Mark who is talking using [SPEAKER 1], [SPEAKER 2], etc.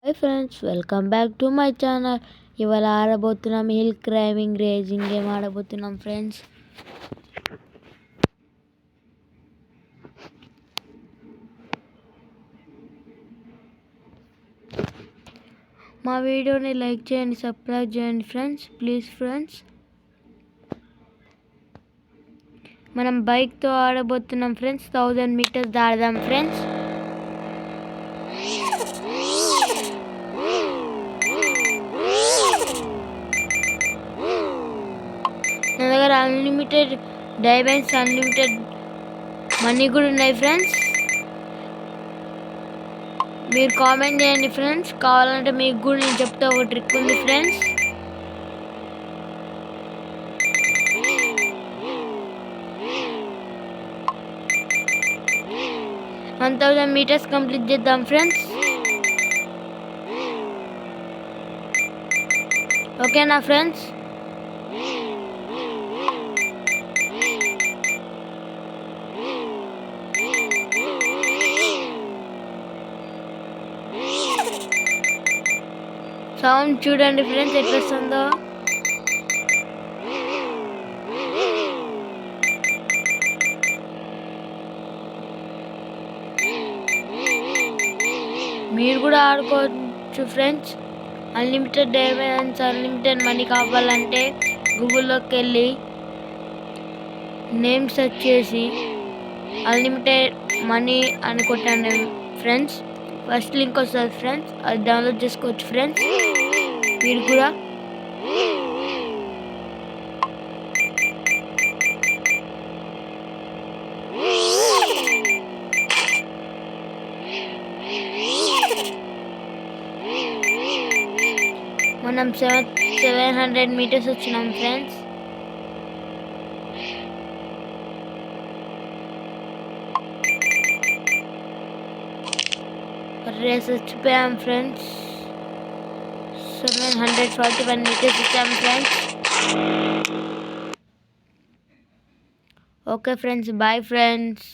[SPEAKER 1] Hi friends, welcome back to my channel. ఇవాళ ఆడబోతున్నాం hill climbing racing game ఆడబోతున్నాం friends. మా వీడియోని లైక్ చేయండి, సబ్స్క్రైబ్ చేయండి ఫ్రెండ్స్, ప్లీజ్ ఫ్రెండ్స్. మనం బైక్తో ఆడబోతున్నాం ఫ్రెండ్స్. 1000 మీటర్స్ దాడదాం ఫ్రెండ్స్. నా దగ్గర అన్లిమిటెడ్ డైమండ్స్, అన్లిమిటెడ్ మనీ కూడా ఉన్నాయి ఫ్రెండ్స్. మీరు కామెంట్ చేయండి ఫ్రెండ్స్, కావాలంటే మీకు కూడా నేను చెప్తా ఒక ట్రిక్ ఉంది ఫ్రెండ్స్. వన్ 1000 మీటర్స్ కంప్లీట్ చేద్దాం ఫ్రెండ్స్. ఓకేనా ఫ్రెండ్స్? సౌండ్ చూడండి ఫ్రెండ్స్ ఎట్లా వస్తుందో. మీరు కూడా ఆడుకోవచ్చు friends. Unlimited diamonds, unlimited money కావాలంటే గూగుల్లోకి వెళ్ళి నేమ్ సెర్చ్ చేసి అన్లిమిటెడ్ మనీ అని కొట్టండి ఫ్రెండ్స్. ఫస్ట్ లింక్ వస్తుంది ఫ్రెండ్స్, అది డౌన్లోడ్ చేసుకోవచ్చు ఫ్రెండ్స్ మీరు కూడా. మనం 700 మీటర్స్ వచ్చినాం ఫ్రెండ్స్. రేస్ వచ్చిపోయాం ఫ్రెండ్స్. 741 మీటర్స్ వచ్చాం friends. Okay friends, bye friends.